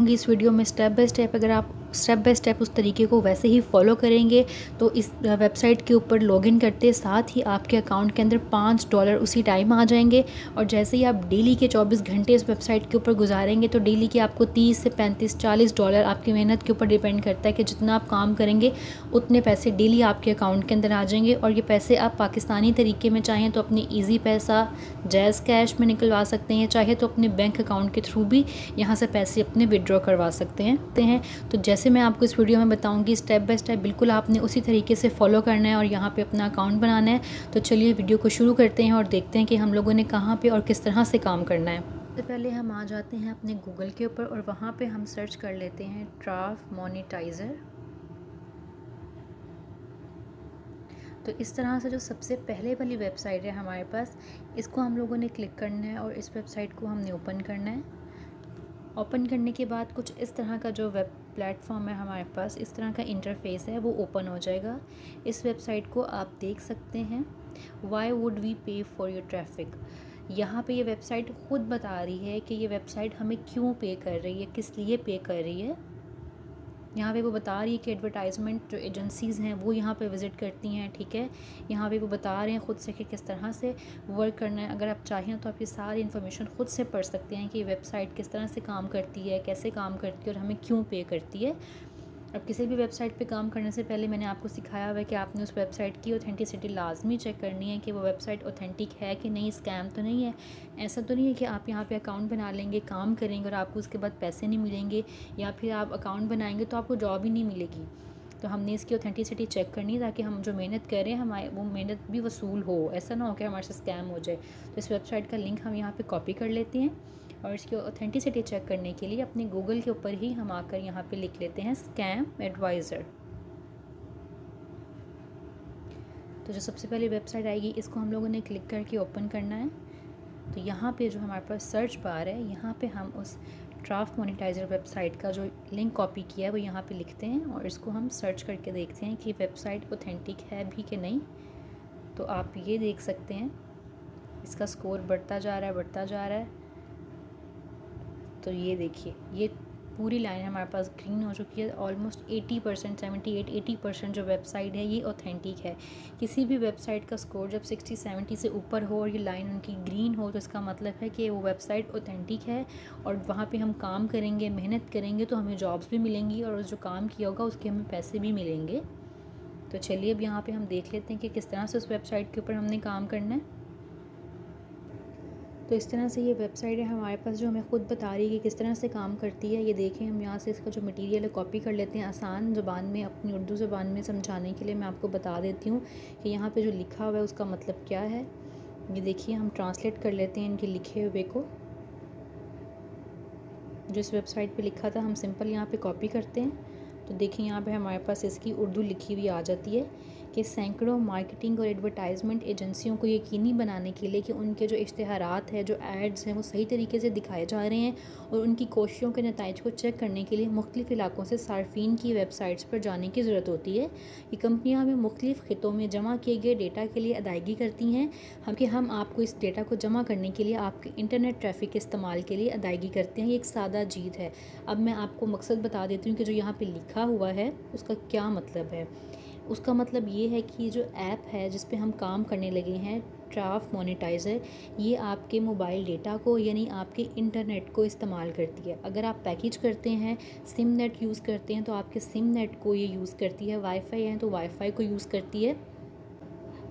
इस वीडियो में step by step अगर आप स्टेप बाय स्टेप उस तरीके को वैसे ही फॉलो करेंगे तो इस वेबसाइट के ऊपर लॉगिन करते साथ ही आपके अकाउंट के अंदर $5 उसी टाइम आ जाएंगे। और जैसे ही आप डेली के 24 घंटे इस वेबसाइट के ऊपर गुजारेंगे तो डेली के आपको 30 से 35 $40 आपकी मेहनत के ऊपर डिपेंड करता है कि जितना आप काम करेंगे उतने पैसे डेली आपके अकाउंट के अंदर आ जाएंगे। और ये पैसे आप पाकिस्तानी तरीके में चाहें तो अपने ईजी पैसा जैज़ कैश में निकलवा सकते हैं, चाहे तो अपने बैंक अकाउंट के थ्रू भी यहाँ से पैसे अपने विड्रॉ करवा सकते हैं। तो जैसे मैं आपको इस वीडियो में बताऊंगी स्टेप बाय स्टेप बिल्कुल आपने उसी तरीके से फॉलो करना है और यहाँ पे अपना अकाउंट बनाना है। तो चलिए वीडियो को शुरू करते हैं और देखते हैं कि हम लोगों ने कहाँ पे और किस तरह से काम करना है। सबसे पहले हम आ जाते हैं अपने गूगल के ऊपर और वहाँ पे हम सर्च कर लेते हैं ट्राफ मोनेटाइज़र। तो इस तरह से जो सबसे पहले वाली वेबसाइट है हमारे पास, इसको हम लोगों ने क्लिक करना है और इस वेबसाइट को हमने ओपन करना है। ओपन करने के बाद कुछ इस तरह का जो वेब प्लेटफॉर्म है हमारे पास, इस तरह का इंटरफेस है वो ओपन हो जाएगा। इस वेबसाइट को आप देख सकते हैं, वाई वुड वी पे फॉर योर ट्रैफिक। यहाँ पे ये वेबसाइट खुद बता रही है कि ये वेबसाइट हमें क्यों पे कर रही है, किस लिए पे कर रही है। यहाँ पे वो बता रही है कि एडवर्टाइजमेंट जो एजेंसीज़ हैं वो यहाँ पे विज़िट करती हैं, ठीक है। यहाँ पे वो बता रहे हैं ख़ुद से कि किस तरह से वर्क करना है। अगर आप चाहें तो आप ये सारी इन्फॉर्मेशन ख़ुद से पढ़ सकते हैं कि ये वेबसाइट किस तरह से काम करती है, कैसे काम करती है और हमें क्यों पे करती है। अब किसी भी वेबसाइट पे काम करने से पहले मैंने आपको सिखाया हुआ है कि आपने उस वेबसाइट की ऑथेंटिसिटी लाजमी चेक करनी है कि वो वेबसाइट ऑथेंटिक है कि नहीं, स्कैम तो नहीं है। ऐसा तो नहीं है कि आप यहाँ पे अकाउंट बना लेंगे, काम करेंगे और आपको उसके बाद पैसे नहीं मिलेंगे, या फिर आप अकाउंट बनाएंगे तो आपको जॉब ही नहीं मिलेगी। तो हमने इसकी ऑथेंटिसिटी चेक करनी है ताकि हम जो मेहनत कर रहे हैं हमारे वो मेहनत भी वसूल हो, ऐसा ना हो कि हमारे से स्कैम हो जाए। तो इस वेबसाइट का लिंक हम यहाँ पे कॉपी कर लेते हैं और इसकी ऑथेंटिसिटी चेक करने के लिए अपने गूगल के ऊपर ही हम आकर यहाँ पे लिख लेते हैं स्कैम एडवाइज़र। तो जो सबसे पहले वेबसाइट आएगी इसको हम लोगों ने क्लिक करके ओपन करना है। तो यहाँ पे जो हमारे पास सर्च बार है, यहाँ पे हम उस ट्राफ मोनेटाइज़र वेबसाइट का जो लिंक कॉपी किया है वो यहाँ पे लिखते हैं और इसको हम सर्च करके देखते हैं कि वेबसाइट ऑथेंटिक है भी कि नहीं। तो आप ये देख सकते हैं इसका स्कोर बढ़ता जा रहा है, बढ़ता जा रहा है। तो ये देखिए, ये पूरी लाइन हमारे पास ग्रीन हो चुकी है। ऑलमोस्ट 80%, 78-80% जो वेबसाइट है ये ऑथेंटिक है। किसी भी वेबसाइट का स्कोर जब 60-70 से ऊपर हो और ये लाइन उनकी ग्रीन हो तो इसका मतलब है कि वो वेबसाइट ऑथेंटिक है और वहाँ पे हम काम करेंगे, मेहनत करेंगे तो हमें जॉब्स भी मिलेंगी और जो काम किया होगा उसके हमें पैसे भी मिलेंगे। तो चलिए अब यहाँ पर हम देख लेते हैं कि किस तरह से उस वेबसाइट के ऊपर हमने काम करना है। तो इस तरह से ये वेबसाइट है हमारे पास जो हमें ख़ुद बता रही है कि किस तरह से काम करती है। ये देखें, हम यहाँ से इसका जो मटेरियल है कॉपी कर लेते हैं आसान ज़ुबान में, अपनी उर्दू ज़ुबान में समझाने के लिए मैं आपको बता देती हूँ कि यहाँ पे जो लिखा हुआ है उसका मतलब क्या है। ये देखिए, हम ट्रांसलेट कर लेते हैं इनके लिखे हुए को। जो इस वेबसाइट पे लिखा था हम सिंपल यहाँ पे कॉपी करते हैं। तो देखिए यहाँ पे हमारे पास इसकी उर्दू लिखी हुई आ जाती है कि सैकड़ों मार्केटिंग और एडवर्टाइजमेंट एजेंसियों को यकीनी बनाने के लिए कि उनके जो इश्तिहारात हैं, जो एड्स हैं वो सही तरीके से दिखाए जा रहे हैं और उनकी कोशिशों के नताइज को चेक करने के लिए मुख्तलिफ़ इलाकों से सार्फिन की वेबसाइट्स पर जाने की ज़रूरत होती है। ये कंपनियाँ हमें मुख्तलिफ़ खितों में जमा किए गए डेटा के लिए अदायगी करती हैं हम आपको इस डेटा को जमा करने के लिए आपके इंटरनेट ट्रैफिक के इस्तेमाल के लिए अदायगी करते हैं। ये एक सादा जीत है। अब मैं आपको मकसद बता देती हूँ कि जो यहाँ पे लिखा हुआ है उसका क्या मतलब है। उसका मतलब ये है कि जो ऐप है जिस पे हम काम करने लगे हैं, ट्राफ मोनेटाइज़र, ये आपके मोबाइल डेटा को यानी आपके इंटरनेट को इस्तेमाल करती है। अगर आप पैकेज करते हैं, सिम नेट यूज़ करते हैं तो आपके सिम नेट को ये यूज़ करती है। वाईफाई है तो वाईफाई को यूज़ करती है।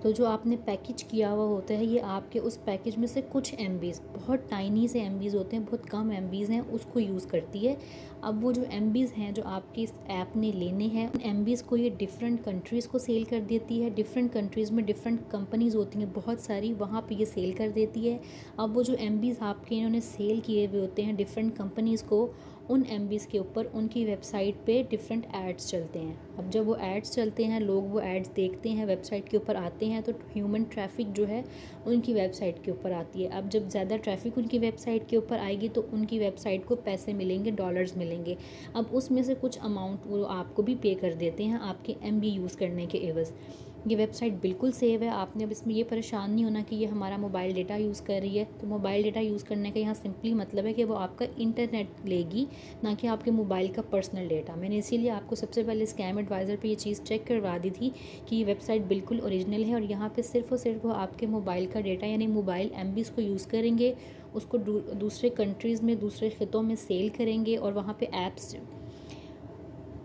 तो जो आपने पैकेज किया हुआ होता है ये आपके उस पैकेज में से कुछ MBs, बहुत टाइनी से MBs होते हैं, बहुत कम MBs हैं, उसको यूज़ करती है। अब वो जो MBs हैं जो आपके इस ऐप ने लेने हैं, उन MBs को ये डिफरेंट कंट्रीज़ को सेल कर देती है। डिफरेंट कंट्रीज़ में डिफरेंट कंपनीज़ होती हैं बहुत सारी, वहाँ पे ये सेल कर देती है। अब वो जो MBs आपके इन्होंने सेल किए हुए होते हैं डिफरेंट कंपनीज़ को, उन MBs के ऊपर उनकी वेबसाइट पे डिफरेंट एड्स चलते हैं। अब जब वो एड्स चलते हैं, लोग वो एड्स देखते हैं, वेबसाइट के ऊपर आते हैं, तो ह्यूमन ट्रैफिक जो है उनकी वेबसाइट के ऊपर आती है। अब जब ज़्यादा ट्रैफिक उनकी वेबसाइट के ऊपर आएगी तो उनकी वेबसाइट को पैसे मिलेंगे, डॉलर्स मिलेंगे। अब उसमें से कुछ अमाउंट वो आपको भी पे कर देते हैं आपके MB यूज़ करने के एवज़। ये वेबसाइट बिल्कुल सेव है। आपने अब इसमें ये परेशान नहीं होना कि ये हमारा मोबाइल डेटा यूज़ कर रही है। तो मोबाइल डेटा यूज़ करने का यहाँ सिंपली मतलब है कि वो आपका इंटरनेट लेगी, ना कि आपके मोबाइल का पर्सनल डेटा। मैंने इसीलिए आपको सबसे पहले स्कैम एडवाइज़र पे ये चीज़ चेक करवा दी थी कि ये वेबसाइट बिल्कुल ओरिजिनल है और यहाँ पर सिर्फ़ और सिर्फ वो आपके मोबाइल का डेटा यानी मोबाइल MBs को यूज़ करेंगे, उसको दूसरे कंट्रीज़ में, दूसरे ख़ितों में सेल करेंगे और वहाँ पे ऐप्स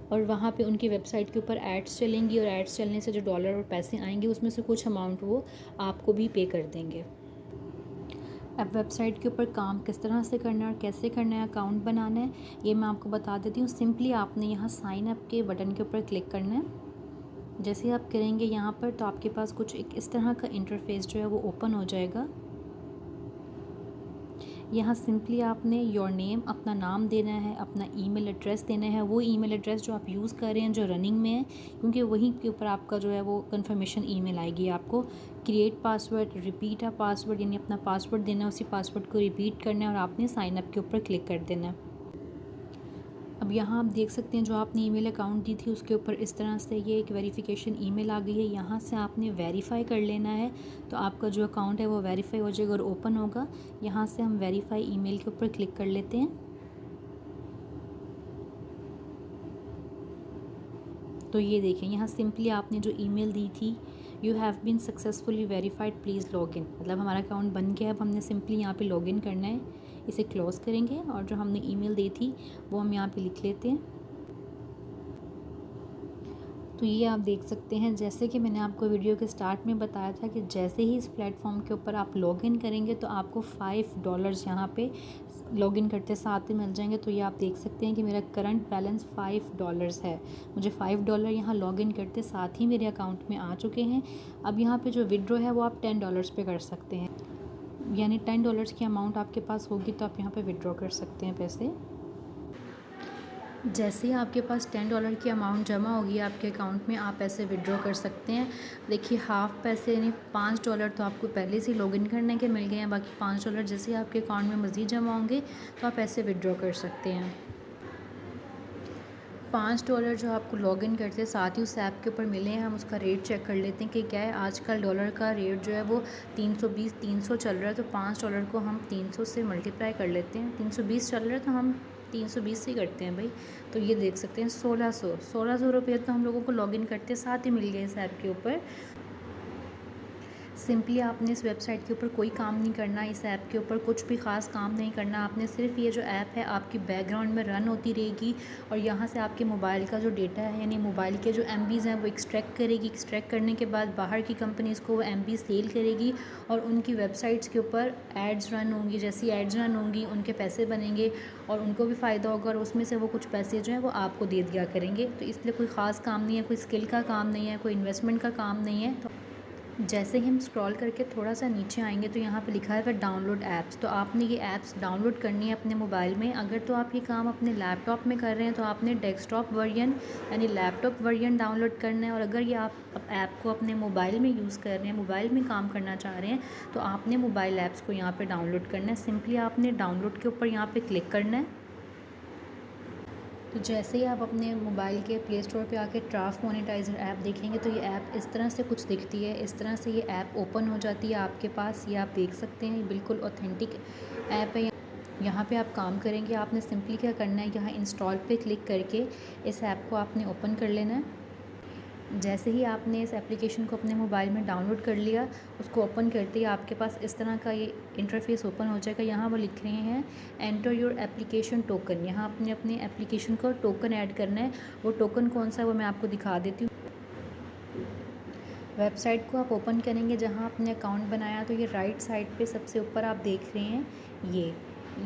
और वहाँ पे उनकी वेबसाइट के ऊपर एड्स चलेंगी और एड्स चलने से जो डॉलर और पैसे आएंगे उसमें से कुछ अमाउंट वो आपको भी पे कर देंगे। अब वेबसाइट के ऊपर काम किस तरह से करना है और कैसे करना है, अकाउंट बनाना है, ये मैं आपको बता देती हूँ। सिंपली आपने यहाँ साइन अप के बटन के ऊपर क्लिक करना है। जैसे आप करेंगे यहाँ पर तो आपके पास कुछ एक इस तरह का इंटरफेस जो है वो ओपन हो जाएगा। यहाँ सिंपली आपने योर नेम, अपना नाम देना है, अपना ईमेल एड्रेस देना है, वो ईमेल एड्रेस जो आप यूज़ कर रहे हैं, जो रनिंग में है, क्योंकि वहीं के ऊपर आपका जो है वो कंफर्मेशन ईमेल आएगी आपको। Create password, repeat a password, यानी अपना पासवर्ड देना है, उसी पासवर्ड को रिपीट करना है और आपने साइन अप के ऊपर क्लिक कर देना है। अब यहाँ आप देख सकते हैं जो आपने ईमेल अकाउंट दी थी उसके ऊपर इस तरह से ये एक वेरिफिकेशन ईमेल आ गई है। यहाँ से आपने वेरीफाई कर लेना है तो आपका जो अकाउंट है वो वेरीफाई हो जाएगा और ओपन होगा। यहाँ से हम वेरीफाई ईमेल के ऊपर क्लिक कर लेते हैं। तो ये देखें यहाँ सिंपली आपने जो ईमेल दी थी, you have been successfully verified, please login, मतलब हमारा अकाउंट बन गया। अब हमने सिंपली यहाँ पे लॉगिन करना है, इसे क्लोज़ करेंगे और जो हमने ईमेल दी थी वो हम यहाँ पे लिख लेते हैं। तो ये आप देख सकते हैं, जैसे कि मैंने आपको वीडियो के स्टार्ट में बताया था कि जैसे ही इस प्लेटफॉर्म के ऊपर आप लॉगिन करेंगे तो आपको $5 यहाँ पे लॉगिन करते साथ ही मिल जाएंगे। तो ये आप देख सकते हैं कि मेरा करंट बैलेंस $5 है। मुझे $5 यहाँ लॉगिन करते साथ ही मेरे अकाउंट में आ चुके हैं। अब यहाँ पे जो विड्रॉ है वो आप $10 पे कर सकते हैं, यानी $10 की अमाउंट आपके पास होगी तो आप यहाँ पे विड्रॉ कर सकते हैं पैसे। जैसे ही आपके पास $10 की अमाउंट जमा होगी आपके अकाउंट में, आप पैसे विड्रॉ कर सकते हैं। देखिए हाफ़ पैसे यानी $5 तो आपको पहले से लॉगिन करने के मिल गए हैं, बाकी $5 जैसे ही आपके अकाउंट में मज़ीद जमा होंगे तो आप पैसे विड्रॉ कर सकते हैं। $5 जो आपको लॉगिन करते साथ ही उस ऐप के ऊपर मिले हैं, हम उसका रेट चेक कर लेते हैं कि क्या है। आजकल डॉलर का रेट जो है वो 320-300 चल रहा है, तो $5 को हम 300 से मल्टीप्लाई कर लेते हैं। 320 चल रहा है तो हम 320 से करते हैं भाई। तो ये देख सकते हैं 1600 रुपये तो हम लोगों को लॉगिन करते साथ ही मिल गए इस ऐप के ऊपर। सिंपली आपने इस वेबसाइट के ऊपर कोई काम नहीं करना, इस ऐप के ऊपर कुछ भी ख़ास काम नहीं करना। आपने सिर्फ ये जो ऐप है आपकी बैकग्राउंड में रन होती रहेगी और यहाँ से आपके मोबाइल का जो डेटा है यानी मोबाइल के जो MBs हैं वो एक्सट्रैक्ट करेगी। एक्सट्रैक्ट करने के बाद बाहर की कंपनीज़ को वो MB सेल करेगी और उनकी वेबसाइट्स के ऊपर एड्स रन होंगी। जैसी एड्स रन होंगी उनके पैसे बनेंगे और उनको भी फ़ायदा होगा और उसमें से वो कुछ पैसे जो हैं वो आपको दे दिया करेंगे। तो इसलिए कोई ख़ास काम नहीं है, कोई स्किल का काम नहीं है, कोई इन्वेस्टमेंट का काम नहीं है। तो जैसे ही हम स्क्रॉल करके थोड़ा सा नीचे आएंगे तो यहाँ पे लिखा है डाउनलोड ऐप्स। तो आपने ये ऐप्स डाउनलोड करनी है अपने मोबाइल में। अगर तो आप ये काम अपने लैपटॉप में कर रहे हैं तो आपने डेस्कटॉप वर्जन यानी लैपटॉप वर्जन डाउनलोड करना है, और अगर ये आप ऐप को अपने मोबाइल में यूज़ कर रहे हैं, मोबाइल में काम करना चाह रहे हैं, तो आपने मोबाइल ऐप्स को यहाँ पर डाउनलोड करना है। सिंपली आपने डाउनलोड के ऊपर यहाँ पर क्लिक करना है। तो जैसे ही आप अपने मोबाइल के प्ले स्टोर पे आके ट्राफ मोनेटाइज़र ऐप देखेंगे तो ये ऐप इस तरह से कुछ दिखती है। इस तरह से ये ऐप ओपन हो जाती है आपके पास। ये आप देख सकते हैं, ये बिल्कुल ऑथेंटिक ऐप है। यहाँ पे आप काम करेंगे, आपने सिंपली क्या करना है, यहाँ इंस्टॉल पे क्लिक करके इस ऐप को आपने ओपन कर लेना है। जैसे ही आपने इस एप्लीकेशन को अपने मोबाइल में डाउनलोड कर लिया, उसको ओपन करते ही आपके पास इस तरह का ये इंटरफेस ओपन हो जाएगा। यहाँ वो लिख रहे हैं एंटर योर एप्लीकेशन टोकन। यहाँ आपने अपने एप्लीकेशन को टोकन ऐड करना है। वो टोकन कौन सा है वो मैं आपको दिखा देती हूँ। वेबसाइट को आप ओपन करेंगे जहाँ आपने अकाउंट बनाया, तो ये राइट साइड पे सबसे ऊपर आप देख रहे हैं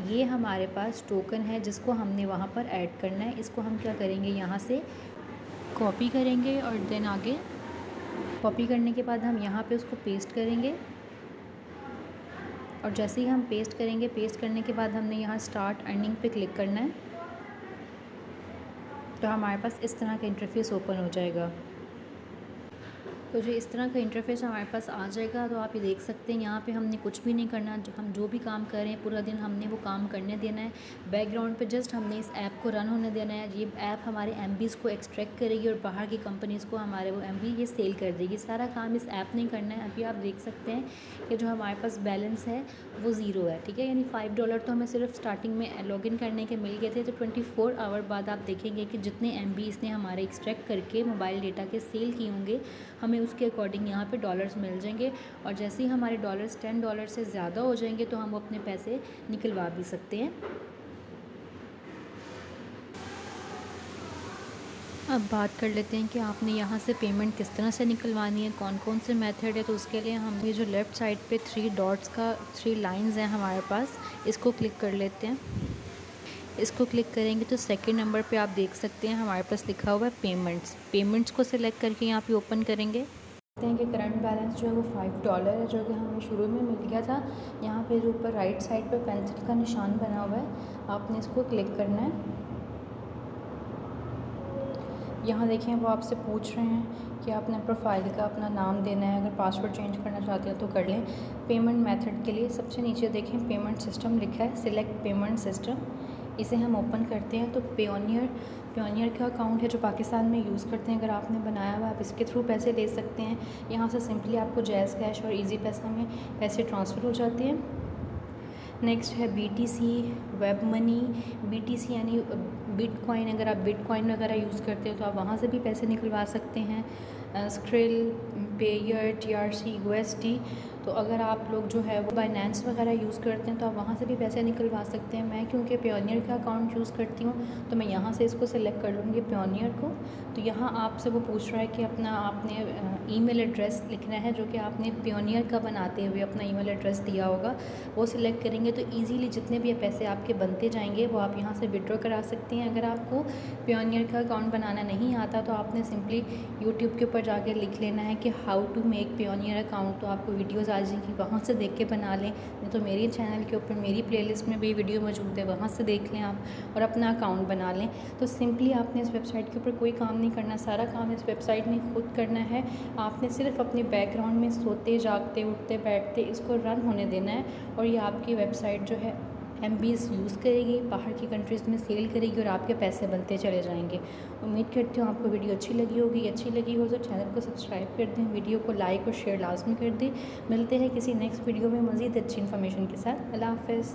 ये हमारे पास टोकन है जिसको हमने वहाँ पर ऐड करना है। इसको हम क्या करेंगे, यहाँ से कॉपी करेंगे और देन आगे कॉपी करने के बाद हम यहाँ पे उसको पेस्ट करेंगे। और जैसे ही हम पेस्ट करेंगे, पेस्ट करने के बाद हमने यहाँ स्टार्ट अर्निंग पे क्लिक करना है। तो हमारे पास इस तरह का इंटरफेस ओपन हो जाएगा। तो जो इस तरह का इंटरफेस हमारे पास आ जाएगा, तो आप ये देख सकते हैं यहाँ पे हमने कुछ भी नहीं करना, हम जो भी काम कर रहे हैं पूरा दिन हमने वो काम करने देना है। बैकग्राउंड पे जस्ट हमने इस ऐप को रन होने देना है। ये ऐप हमारे एमबीज़ को एक्सट्रैक्ट करेगी और बाहर की कंपनीज़ को हमारे वो एमबी ये सेल कर देगी। सारा काम इस ऐप ने करना है। अभी आप देख सकते हैं कि जो हमारे पास बैलेंस है वो ज़ीरो है, ठीक है, यानी $5 तो हमें सिर्फ स्टार्टिंग में लॉगिन करने के मिल गए थे। तो 24 आवर बाद आप देखेंगे कि जितने एमबी इसने हमारे एक्सट्रैक्ट करके मोबाइल डेटा के सेल किए होंगे, हमें उसके अकॉर्डिंग यहाँ पे डॉलर्स मिल जाएंगे। और जैसे ही हमारे डॉलर्स $10 से ज़्यादा हो जाएंगे तो हम अपने पैसे निकलवा भी सकते हैं। अब बात कर लेते हैं कि आपने यहाँ से पेमेंट किस तरह से निकलवानी है, कौन कौन से मेथड है। तो उसके लिए हम ये जो लेफ़्ट साइड पे 3 डॉट्स का 3 लाइंस हैं हमारे पास, इसको क्लिक कर लेते हैं। इसको क्लिक करेंगे तो सेकंड नंबर पे आप देख सकते हैं हमारे पास लिखा हुआ है पेमेंट्स को सिलेक्ट करके यहाँ पे ओपन करेंगे। देखते हैं कि करंट बैलेंस जो है वो $5 है, जो कि हमें शुरू में मिल गया था। यहाँ पे जो ऊपर राइट साइड पे पेंसिल का निशान बना हुआ है, आपने इसको क्लिक करना है। यहाँ देखें वो आपसे पूछ रहे हैं कि आपने प्रोफाइल का अपना नाम देना है, अगर पासवर्ड चेंज करना चाहते हैं तो कर लें। पेमेंट मेथड के लिए सबसे नीचे देखें पेमेंट सिस्टम लिखा है, सिलेक्ट पेमेंट सिस्टम। इसे हम ओपन करते हैं तो पेयोनियर का अकाउंट है जो पाकिस्तान में यूज़ करते हैं। अगर आपने बनाया हुआ आप इसके थ्रू पैसे ले सकते हैं। यहाँ से सिंपली आपको जैज़ कैश और ईजी पैसा में पैसे ट्रांसफ़र हो जाते हैं। नेक्स्ट है BTC वेब मनी। BTC यानी बिटकॉइन, अगर आप बिटकॉइन वगैरह यूज़ करते हो तो आप वहाँ से भी पैसे निकलवा सकते हैं। Skill, pair, TRC, USD। तो अगर आप लोग जो है वो बाइनेंस वगैरह यूज़ करते हैं तो आप वहाँ से भी पैसे निकलवा सकते हैं। मैं क्योंकि पेयोनियर का अकाउंट यूज़ करती हूँ तो मैं यहाँ से इसको सेलेक्ट कर लूँगी पेयोनियर को। तो यहाँ आपसे वो पूछ रहा है कि अपना आपने ईमेल एड्रेस लिखना है, जो कि आपने पेयोनियर का बनाते हुए अपना ईमेल एड्रेस दिया होगा, वो सिलेक्ट करेंगे तो ईज़िली जितने भी पैसे आपके बनते जाएंगे वो आप यहाँ से विड्रॉ करा सकते हैं। अगर आपको पेयोनियर का अकाउंट बनाना नहीं आता तो आपने सिंपली यूट्यूब के ऊपर जाके लिख लेना है कि how to make Payoneer account, तो आपको वीडियोज़ आ जाएंगी, वहाँ से देख के बना लें। नहीं तो मेरे चैनल के ऊपर मेरी प्लेलिस्ट में भी वीडियो मौजूद है, वहाँ से देख लें आप और अपना अकाउंट बना लें। तो सिंपली आपने इस वेबसाइट के ऊपर कोई काम नहीं करना, सारा काम इस वेबसाइट ने खुद करना है। आपने सिर्फ अपने बैकग्राउंड में सोते जागते उठते बैठते इसको रन होने देना है और ये आपकी वेबसाइट जो है MBs यूज़ करेगी, बाहर की कंट्रीज़ में सेल करेगी और आपके पैसे बनते चले जाएंगे। उम्मीद करती हूँ आपको वीडियो अच्छी लगी होगी। अच्छी लगी हो तो चैनल को सब्सक्राइब कर दें, वीडियो को लाइक और शेयर लाजमी कर दें। मिलते हैं किसी नेक्स्ट वीडियो में मज़ीद अच्छी इन्फॉर्मेशन के साथ। अल्लाह हाफ़िज़।